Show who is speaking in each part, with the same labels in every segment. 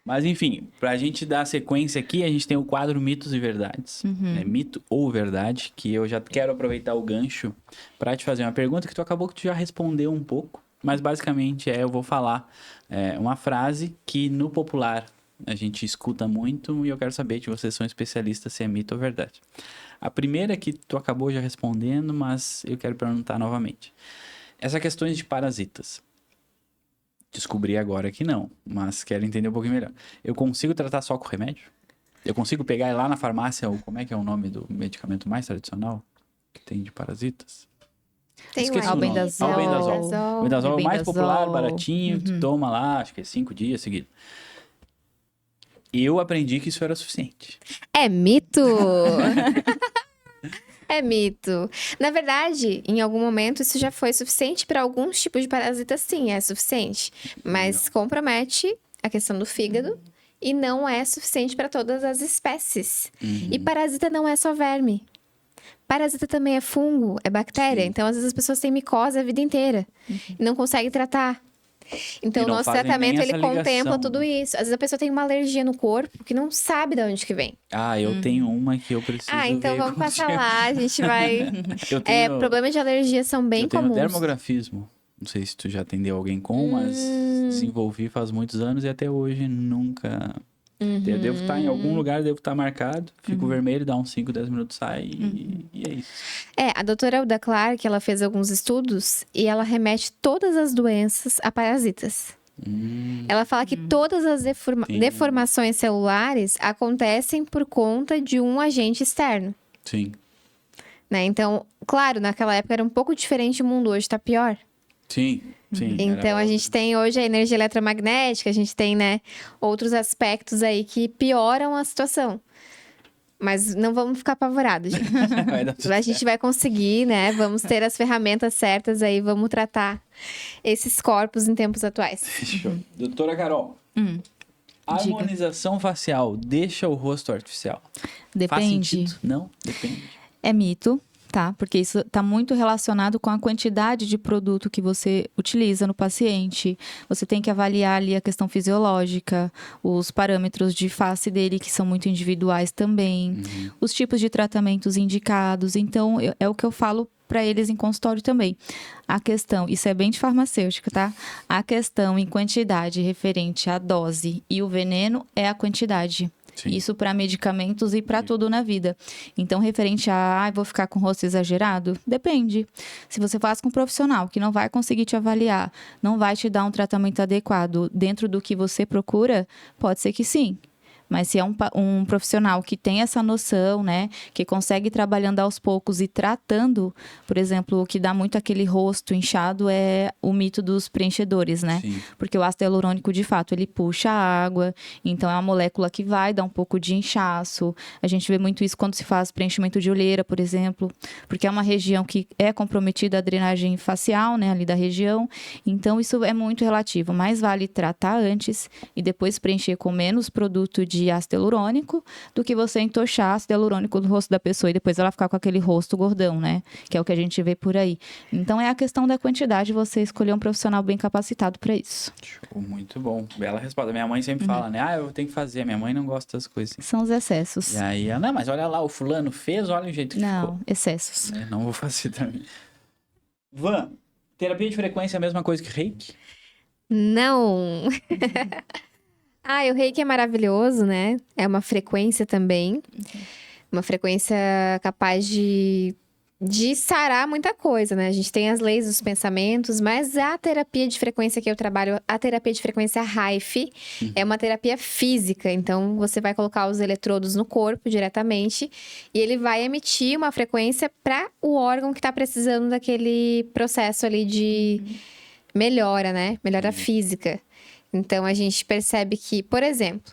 Speaker 1: Mas enfim, pra gente dar sequência aqui, a gente tem o quadro Mitos e Verdades. É mito ou verdade, que eu já quero aproveitar o gancho pra te fazer uma pergunta que tu acabou que tu já respondeu um pouco. Mas basicamente eu vou falar uma frase que no popular a gente escuta muito e eu quero saber de vocês são especialistas se é mito ou verdade. A primeira que tu acabou já respondendo, mas eu quero perguntar novamente. Essa questão de parasitas. Descobri agora que não, mas quero entender um pouquinho melhor. Eu consigo tratar só com remédio? Eu consigo pegar lá na farmácia, como é que é o nome do medicamento mais tradicional que tem de parasitas?
Speaker 2: Tem o
Speaker 1: Esqueci o nome.
Speaker 2: albendazol.
Speaker 1: O albendazol é o mais popular,
Speaker 3: Albendazol.
Speaker 1: baratinho, tu toma lá, acho que é 5 dias seguidos. Eu aprendi que isso era suficiente.
Speaker 2: É mito! É mito. Na verdade, em algum momento, isso já foi suficiente para alguns tipos de parasitas, sim, é suficiente. Mas compromete a questão do fígado e não é suficiente para todas as espécies. E parasita não é só verme. Parasita também é fungo, é bactéria.
Speaker 1: Sim.
Speaker 2: Então, às vezes, as pessoas têm micose a vida inteira e não conseguem tratar. Então,
Speaker 1: E
Speaker 2: o
Speaker 1: não
Speaker 2: nosso
Speaker 1: fazem
Speaker 2: tratamento,
Speaker 1: nem
Speaker 2: ele
Speaker 1: essa
Speaker 2: contempla
Speaker 1: ligação,
Speaker 2: tudo
Speaker 1: né?
Speaker 2: isso. Às vezes, a pessoa tem uma alergia no corpo que não sabe de onde que vem.
Speaker 1: Ah, eu tenho uma que eu preciso
Speaker 2: Ah, então
Speaker 1: ver
Speaker 2: vamos passar
Speaker 1: contigo.
Speaker 2: lá, a gente vai...
Speaker 1: Eu tenho,
Speaker 2: problemas de alergia são bem
Speaker 1: eu tenho
Speaker 2: comuns.
Speaker 1: dermografismo. Não sei se tu já atendeu alguém com, mas desenvolvi faz muitos anos e até hoje nunca. Eu devo estar em algum lugar, devo estar marcado, fico vermelho, dá uns 5, 10 minutos, sai e é isso.
Speaker 2: A doutora Uda Clark, ela fez alguns estudos e ela remete todas as doenças a parasitas. Ela fala que todas as
Speaker 1: Sim.
Speaker 2: deformações celulares acontecem por conta de um agente externo,
Speaker 1: Sim,
Speaker 2: né? Então, claro, naquela época era um pouco diferente o mundo, hoje tá pior.
Speaker 1: sim.
Speaker 2: Então, a gente tem hoje a energia eletromagnética, a gente tem, né, outros aspectos aí que pioram a situação. Mas não vamos ficar apavorados, gente.
Speaker 1: Vai dar tudo
Speaker 2: A gente vai conseguir, né? Vamos ter as ferramentas certas aí, vamos tratar esses corpos em tempos atuais.
Speaker 1: Show. Doutora Carol, harmonização facial deixa o rosto artificial? Faz
Speaker 3: Depende.
Speaker 1: sentido? Não? Depende.
Speaker 3: É mito, tá? Porque isso está muito relacionado com a quantidade de produto que você utiliza no paciente. Você tem que avaliar ali a questão fisiológica, os parâmetros de face dele, que são muito individuais também, os tipos de tratamentos indicados. Então, é o que eu falo para eles em consultório também. A questão, isso é bem de farmacêutica, tá? A questão em quantidade referente à dose e o veneno é a quantidade.
Speaker 1: Sim.
Speaker 3: Isso para medicamentos e para tudo na vida. Então, referente a, vou ficar com o rosto exagerado? Depende. Se você faz com um profissional que não vai conseguir te avaliar, não vai te dar um tratamento adequado dentro do que você procura, pode ser que sim. Mas se é um profissional que tem essa noção, né? Que consegue ir trabalhando aos poucos e tratando, por exemplo, o que dá muito aquele rosto inchado é o mito dos preenchedores, né?
Speaker 1: Sim.
Speaker 3: Porque o ácido hialurônico, de fato, ele puxa a água. Então, é uma molécula que vai dar um pouco de inchaço. A gente vê muito isso quando se faz preenchimento de olheira, por exemplo. Porque é uma região que é comprometida a drenagem facial, né? Ali da região. Então, isso é muito relativo. Mais vale tratar antes e depois preencher com menos produto de ácido hialurônico do que você entochar ácido hialurônico no rosto da pessoa e depois ela ficar com aquele rosto gordão, né? Que é o que a gente vê por aí. Então, é a questão da quantidade, você escolher um profissional bem capacitado para isso.
Speaker 1: Show, muito bom. Bela resposta. Minha mãe sempre fala, né? Eu tenho que fazer. Minha mãe não gosta das coisas.
Speaker 3: São os excessos.
Speaker 1: E aí, ela, não, mas olha lá, o fulano fez, olha o jeito que ficou.
Speaker 3: Não, excessos.
Speaker 1: Né? Não vou fazer também. Van, terapia de frequência é a mesma coisa que reiki?
Speaker 2: Não! O reiki é maravilhoso, né? É uma frequência também. Uma frequência capaz de sarar muita coisa, né? A gente tem as leis dos pensamentos, mas a terapia de frequência que eu trabalho, a terapia de frequência Rife, é uma terapia física. Então, você vai colocar os eletrodos no corpo diretamente e ele vai emitir uma frequência para o órgão que está precisando daquele processo ali de melhora, né? Melhora física. Então, a gente percebe que, por exemplo...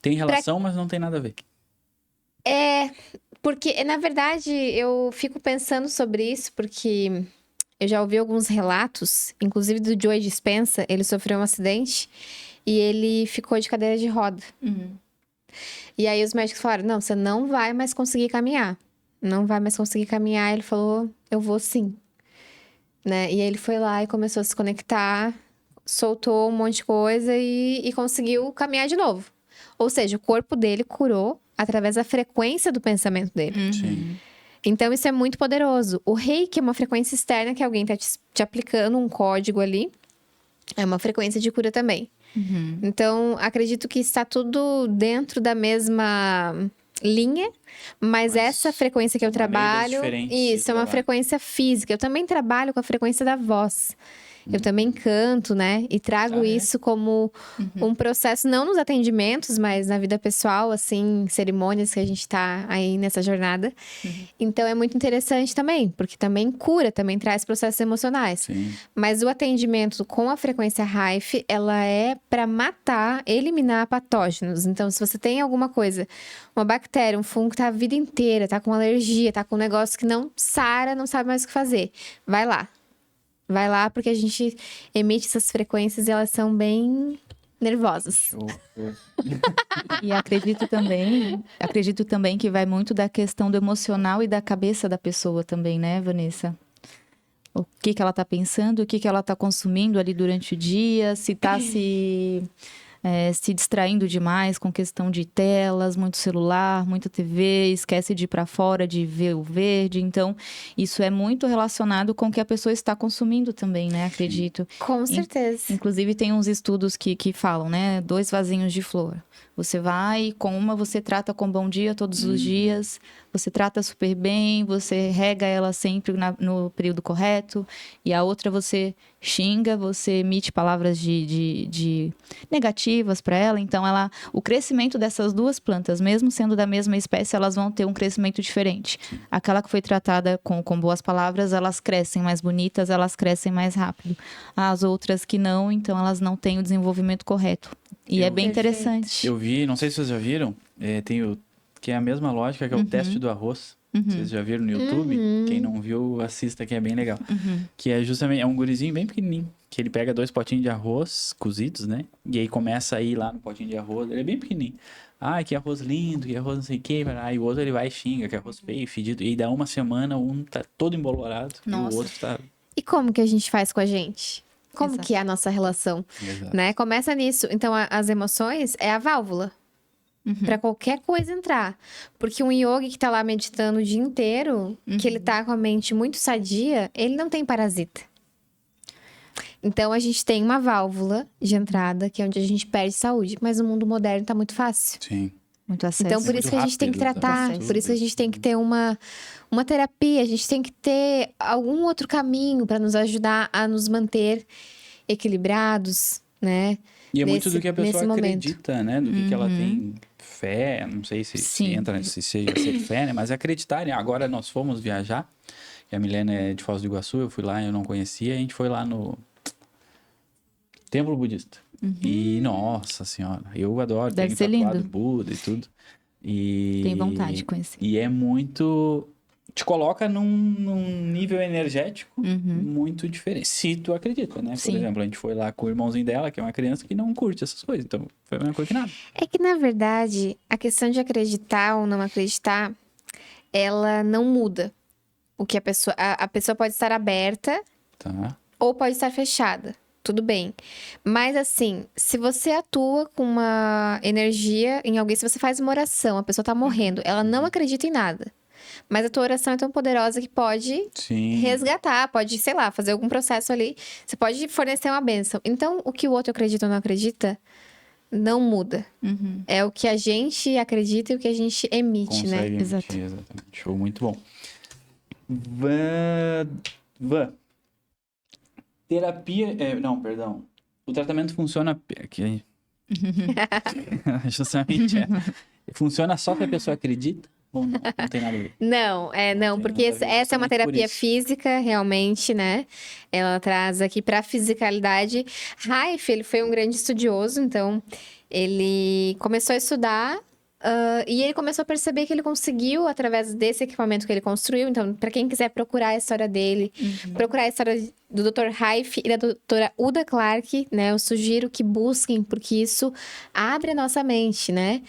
Speaker 1: Tem relação, mas não tem nada a ver.
Speaker 2: Porque, na verdade, eu fico pensando sobre isso, porque eu já ouvi alguns relatos, inclusive do Joe Dispenza, ele sofreu um acidente e ele ficou de cadeira de roda. E aí os médicos falaram, não, você não vai mais conseguir caminhar. Não vai mais conseguir caminhar. Ele falou, eu vou sim. Né? E aí ele foi lá e começou a se conectar soltou um monte de coisa e conseguiu caminhar de novo. Ou seja, o corpo dele curou através da frequência do pensamento dele.
Speaker 1: Sim.
Speaker 2: Então, isso é muito poderoso. O reiki é uma frequência externa que alguém tá te aplicando um código ali. É uma frequência de cura também. Então, acredito que está tudo dentro da mesma linha, mas essa frequência que eu trabalho, isso é uma frequência física. Eu também trabalho com a frequência da voz. Eu também canto, né? E trago isso como um processo, não nos atendimentos, mas na vida pessoal, assim, cerimônias que a gente tá aí nessa jornada. Então, é muito interessante também, porque também cura, também traz processos emocionais.
Speaker 1: Sim.
Speaker 2: Mas o atendimento com a frequência Rife, ela é para matar, eliminar patógenos. Então, se você tem alguma coisa, uma bactéria, um fungo que tá a vida inteira, tá com alergia, tá com um negócio que não sara, não sabe mais o que fazer, vai lá. Vai lá, porque a gente emite essas frequências e elas são bem nervosas.
Speaker 1: Show.
Speaker 3: E acredito também que vai muito da questão do emocional e da cabeça da pessoa também, né, Vanessa? O que ela tá pensando, o que ela tá consumindo ali durante o dia, se tá se distraindo demais com questão de telas, muito celular, muita TV, esquece de ir para fora, de ver o verde. Então, isso é muito relacionado com o que a pessoa está consumindo também, né? Acredito.
Speaker 2: Com certeza.
Speaker 3: Inclusive, tem uns estudos que falam, né? 2 vasinhos de flor. Você vai, com uma você trata com bom dia todos os dias, você trata super bem, você rega ela sempre no período correto, e a outra você xinga, você emite palavras de negativas para ela. Então, o crescimento dessas 2 plantas, mesmo sendo da mesma espécie, elas vão ter um crescimento diferente. Aquela que foi tratada com boas palavras, elas crescem mais bonitas, elas crescem mais rápido. As outras que não, então elas não têm o desenvolvimento correto. E é bem interessante.
Speaker 1: Eu vi, não sei se vocês já viram, que é a mesma lógica que é o teste do arroz. Vocês já viram no YouTube? Quem não viu, assista, que é bem legal. Que é justamente, um gurizinho bem pequenininho, que ele pega 2 potinhos de arroz cozidos, né? E aí começa a ir lá no potinho de arroz, ele é bem pequenininho. Ah, que arroz lindo, que arroz não sei o que. Aí o outro ele vai e xinga, que arroz feio, fedido. E aí dá uma semana, um tá todo embolorado.
Speaker 3: Nossa.
Speaker 1: E o outro tá...
Speaker 2: E como que a gente faz com a gente? Como
Speaker 3: Exato.
Speaker 2: que é a nossa relação?
Speaker 1: Exato.
Speaker 2: Né? Começa nisso. Então, as emoções é a válvula. Pra qualquer coisa entrar. Porque um yogi que tá lá meditando o dia inteiro, que ele tá com a mente muito sadia, ele não tem parasita. Então, a gente tem uma válvula de entrada, que é onde a gente perde saúde. Mas no mundo moderno tá muito fácil.
Speaker 1: Sim.
Speaker 3: Muito acesso.
Speaker 2: Então, por isso que a gente tem que
Speaker 1: rápido,
Speaker 2: tratar,
Speaker 3: tá?
Speaker 2: por isso que a gente tem que ter uma terapia, a gente tem que ter algum outro caminho para nos ajudar a nos manter equilibrados, né?
Speaker 1: E é muito do que a
Speaker 2: nesse
Speaker 1: pessoa
Speaker 2: momento.
Speaker 1: acredita, né? Do que ela tem fé, não sei se
Speaker 3: Sim.
Speaker 1: entra se seja ser fé, né? Mas é acreditar, né? Agora nós fomos viajar, e a Milena é de Foz do Iguaçu, eu fui lá, eu não conhecia, a gente foi lá no Templo Budista. E, nossa senhora, eu adoro,
Speaker 3: Deve
Speaker 1: tenho
Speaker 3: ser
Speaker 1: tatuado
Speaker 3: lindo.
Speaker 1: Buda e tudo. E...
Speaker 3: Tem vontade de conhecer.
Speaker 1: E é muito... Te coloca num nível energético muito diferente. Se tu acredita, né? Por
Speaker 3: Sim.
Speaker 1: exemplo, a gente foi lá com o irmãozinho dela, que é uma criança que não curte essas coisas. Então, foi a mesma coisa que nada.
Speaker 2: É que, na verdade, a questão de acreditar ou não acreditar, ela não muda. O que a pessoa pode estar aberta
Speaker 1: Tá?
Speaker 2: ou pode estar fechada. Tudo bem. Mas assim, se você atua com uma energia em alguém, se você faz uma oração, a pessoa tá morrendo, ela não acredita em nada. Mas a tua oração é tão poderosa que pode
Speaker 1: Sim.
Speaker 2: resgatar, pode, sei lá, fazer algum processo ali. Você pode fornecer uma bênção. Então, o que o outro acredita ou não acredita, não muda. É o que a gente acredita e o que a gente emite, né?
Speaker 1: Consegue emitir,
Speaker 3: Exato.
Speaker 1: exatamente. Show, muito bom. Van. Terapia... não, perdão. O tratamento funciona... Aqui. Justamente, funciona só se a pessoa acredita? Ou não? Não tem nada a ver.
Speaker 2: Não, não,
Speaker 1: Tem
Speaker 2: porque
Speaker 1: nada a ver,
Speaker 2: essa é uma
Speaker 1: justamente por
Speaker 2: terapia
Speaker 1: isso.
Speaker 2: física, realmente, né? Ela traz aqui pra fisicalidade. Raif, ele foi um grande estudioso, então ele começou a estudar e ele começou a perceber que ele conseguiu, através desse equipamento que ele construiu. Então, pra quem quiser procurar a história dele, procurar a história do Dr. Raif e da doutora Uda Clark, né? Eu sugiro que busquem, porque isso abre a nossa mente, né?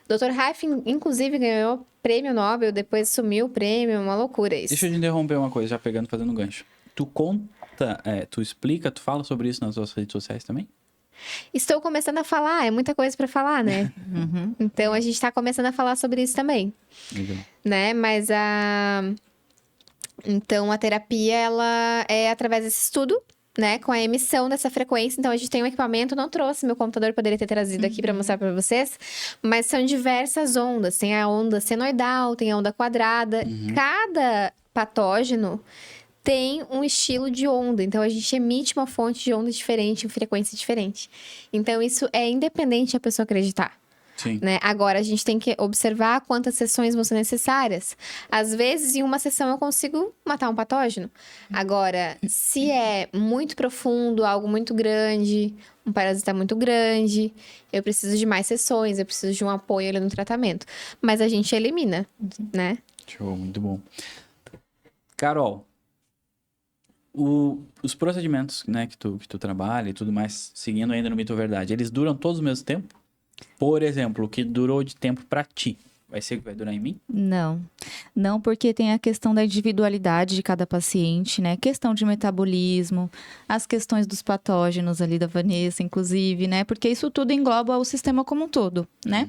Speaker 2: Dr. Raif, inclusive, ganhou prêmio Nobel, depois sumiu o prêmio, uma loucura isso.
Speaker 1: Deixa eu te interromper uma coisa, já pegando, fazendo gancho. Tu conta, tu explica, tu fala sobre isso nas suas redes sociais também?
Speaker 2: Estou começando a falar, é muita coisa para falar, né? Então, a gente está começando a falar sobre isso também,
Speaker 1: Legal.
Speaker 2: né? Mas Então, a terapia, ela é através desse estudo, né? Com a emissão dessa frequência. Então, a gente tem um equipamento, não trouxe, meu computador poderia ter trazido aqui para mostrar para vocês. Mas são diversas ondas. Tem a onda senoidal, tem a onda quadrada. Cada patógeno tem um estilo de onda. Então, a gente emite uma fonte de onda diferente, em frequência diferente. Então, isso é independente da pessoa acreditar.
Speaker 1: Sim.
Speaker 2: Né? Agora, a gente tem que observar quantas sessões vão ser necessárias. Às vezes, em uma sessão, eu consigo matar um patógeno. Agora, se é muito profundo, algo muito grande, um parasita muito grande, eu preciso de mais sessões, eu preciso de um apoio ali no tratamento. Mas a gente elimina, né?
Speaker 1: Show, muito bom. Carol, os procedimentos, né, que tu trabalha e tudo mais, seguindo ainda no Mito ou Verdade, eles duram todos ao mesmo tempo? Por exemplo, o que durou de tempo pra ti, vai ser o que vai durar em mim?
Speaker 3: Não. Não, porque tem a questão da individualidade de cada paciente, né? Questão de metabolismo, as questões dos patógenos ali da Vanessa, inclusive, né? Porque isso tudo engloba o sistema como um todo, né?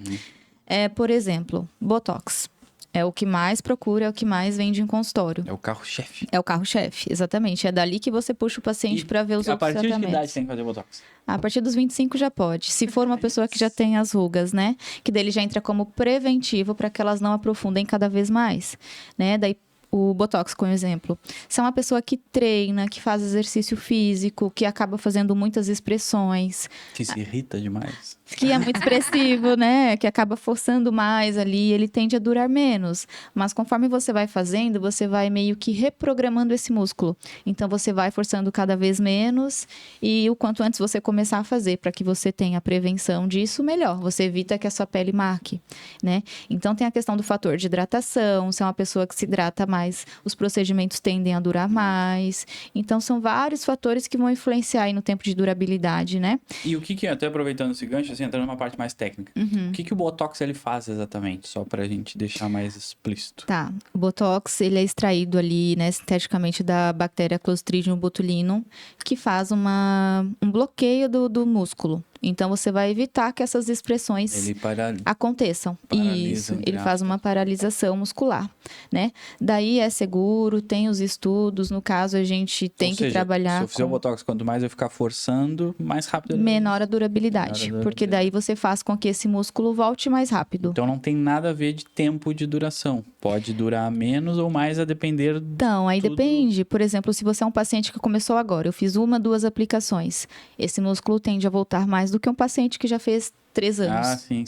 Speaker 3: Por exemplo, Botox. É o que mais procura, é o que mais vende em consultório.
Speaker 1: É o carro-chefe.
Speaker 3: É o carro-chefe, exatamente. É dali que você puxa o paciente para ver os outros tratamentos.
Speaker 1: A partir de que idade tem que fazer Botox?
Speaker 3: A partir dos 25 já pode. Se for uma pessoa que já tem as rugas, né? Que dele já entra como preventivo para que elas não aprofundem cada vez mais, né? Daí o Botox, como exemplo. Se é uma pessoa que treina, que faz exercício físico, que acaba fazendo muitas expressões.
Speaker 1: Que se irrita demais.
Speaker 3: Que é muito expressivo, né? Que acaba forçando mais ali, ele tende a durar menos. Mas conforme você vai fazendo, você vai meio que reprogramando esse músculo. Então, você vai forçando cada vez menos e o quanto antes você começar a fazer para que você tenha a prevenção disso, melhor. Você evita que a sua pele marque, né? Então, tem a questão do fator de hidratação. Se é uma pessoa que se hidrata mais, os procedimentos tendem a durar mais. Então, são vários fatores que vão influenciar aí no tempo de durabilidade, né?
Speaker 1: E o que até aproveitando esse gancho, assim, entrando numa parte mais técnica, o que o Botox ele faz exatamente? Só pra gente deixar mais explícito.
Speaker 3: Tá, o Botox, ele é extraído ali, né, sinteticamente da bactéria Clostridium botulinum, que faz um bloqueio do músculo. Então, você vai evitar que essas expressões aconteçam.
Speaker 1: Paralisa,
Speaker 3: Isso, ele faz uma paralisação muscular, né? Daí é seguro, tem os estudos. No caso, a gente tem que trabalhar
Speaker 1: se eu fizer o Botox, quanto mais eu ficar forçando, mais rápido...
Speaker 3: Menor a durabilidade, porque daí você faz com que esse músculo volte mais rápido.
Speaker 1: Então, não tem nada a ver de tempo de duração. Pode durar menos ou mais a depender...
Speaker 3: Então, aí depende. Por exemplo, se você é um paciente que começou agora, eu fiz 1, 2 aplicações. Esse músculo tende a voltar mais do que um paciente que já fez 3 anos.
Speaker 1: Ah, sim.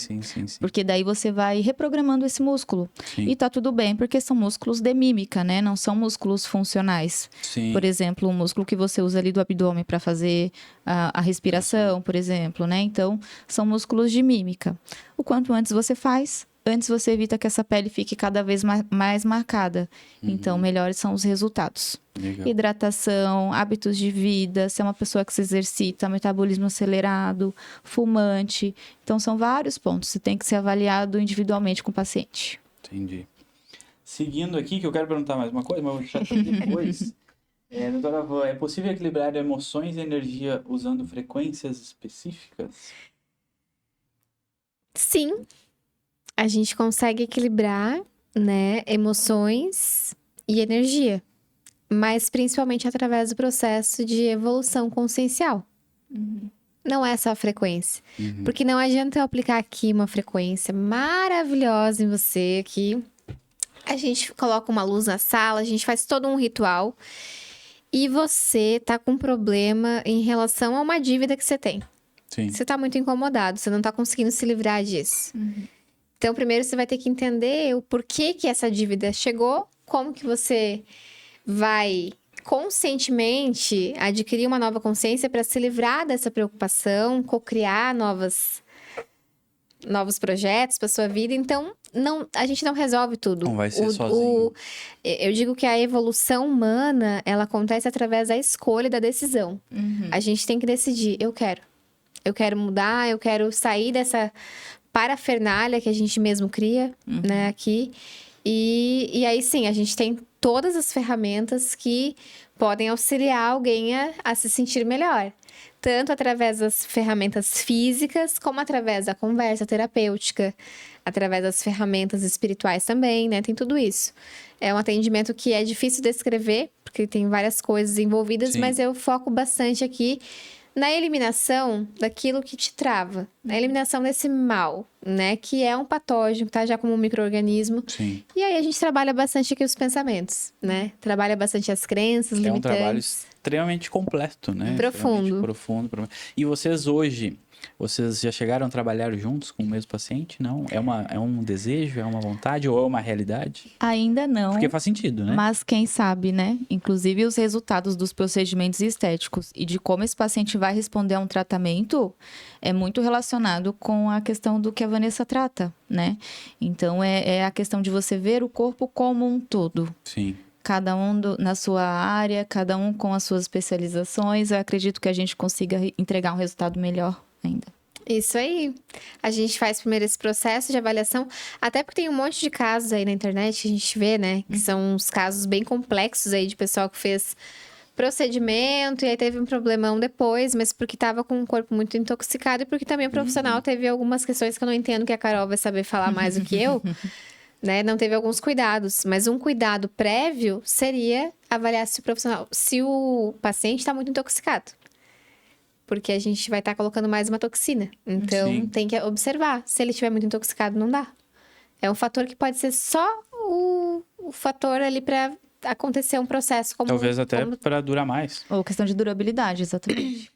Speaker 3: Porque daí você vai reprogramando esse músculo.
Speaker 1: Sim.
Speaker 3: E tá tudo bem, porque são músculos de mímica, né? Não são músculos funcionais.
Speaker 1: Sim.
Speaker 3: Por exemplo, um músculo que você usa ali do abdômen para fazer a respiração, por exemplo, né? Então, são músculos de mímica. O quanto antes você faz, antes você evita que essa pele fique cada vez mais marcada. Então, melhores são os resultados.
Speaker 1: Legal.
Speaker 3: Hidratação, hábitos de vida, se é uma pessoa que se exercita, metabolismo acelerado, fumante. Então, são vários pontos. Você tem que ser avaliado individualmente com o paciente.
Speaker 1: Entendi. Seguindo aqui, que eu quero perguntar mais uma coisa, mas vou deixar para depois. Doutora Van, é possível equilibrar emoções e energia usando frequências específicas?
Speaker 2: Sim. A gente consegue equilibrar, né, emoções e energia. Mas principalmente através do processo de evolução consciencial. Não é só a frequência. Porque não adianta eu aplicar aqui uma frequência maravilhosa em você, que a gente coloca uma luz na sala, a gente faz todo um ritual, e você tá com um problema em relação a uma dívida que você tem.
Speaker 1: Sim.
Speaker 2: Você tá muito incomodado, você não tá conseguindo se livrar disso. Então, primeiro você vai ter que entender o porquê que essa dívida chegou, como que você vai conscientemente adquirir uma nova consciência para se livrar dessa preocupação, cocriar novos projetos para sua vida. Então, a gente não resolve tudo.
Speaker 1: Não vai ser sozinho.
Speaker 2: Eu digo que a evolução humana, ela acontece através da escolha e da decisão. A gente tem que decidir, eu quero mudar, eu quero sair dessa parafernália que a gente mesmo cria, né, aqui. E aí sim, a gente tem todas as ferramentas que podem auxiliar alguém a se sentir melhor. Tanto através das ferramentas físicas, como através da conversa terapêutica, através das ferramentas espirituais também, né? Tem tudo isso. É um atendimento que é difícil descrever, porque tem várias coisas envolvidas,
Speaker 1: Sim.
Speaker 2: mas eu foco bastante aqui na eliminação daquilo que te trava, na eliminação desse mal, né? Que é um patógeno, tá? Já como um micro-organismo.
Speaker 1: Sim.
Speaker 2: E aí a gente trabalha bastante aqui os pensamentos, né? Trabalha bastante as crenças,
Speaker 1: É um trabalho
Speaker 2: limitantes.
Speaker 1: extremamente completo, né?
Speaker 2: Profundo.
Speaker 1: Extremamente profundo. E vocês hoje, vocês já chegaram a trabalhar juntos com o mesmo paciente? Não? É um desejo, é uma vontade ou é uma realidade?
Speaker 3: Ainda não.
Speaker 1: Porque faz sentido, né?
Speaker 3: Mas quem sabe, né? Inclusive os resultados dos procedimentos estéticos e de como esse paciente vai responder a um tratamento é muito relacionado com a questão do que a Vanessa trata, né? Então é a questão de você ver o corpo como um todo.
Speaker 1: Sim.
Speaker 3: Cada um na sua área, cada um com as suas especializações. Eu acredito que a gente consiga entregar um resultado melhor ainda.
Speaker 2: Isso aí. A gente faz primeiro esse processo de avaliação, até porque tem um monte de casos aí na internet que a gente vê, né? Que são uns casos bem complexos aí de pessoal que fez procedimento e aí teve um problemão depois, mas porque tava com o corpo muito intoxicado e porque também o profissional teve algumas questões que eu não entendo, que a Carol vai saber falar mais do que eu, né? Não teve alguns cuidados, mas um cuidado prévio seria avaliar se o paciente tá muito intoxicado. Porque a gente vai estar colocando mais uma toxina. Então,
Speaker 1: Sim.
Speaker 2: tem que observar. Se ele estiver muito intoxicado, não dá. É um fator que pode ser só o fator ali para acontecer um processo como...
Speaker 1: Talvez até
Speaker 2: como-
Speaker 1: para durar mais.
Speaker 3: Ou questão de durabilidade, exatamente.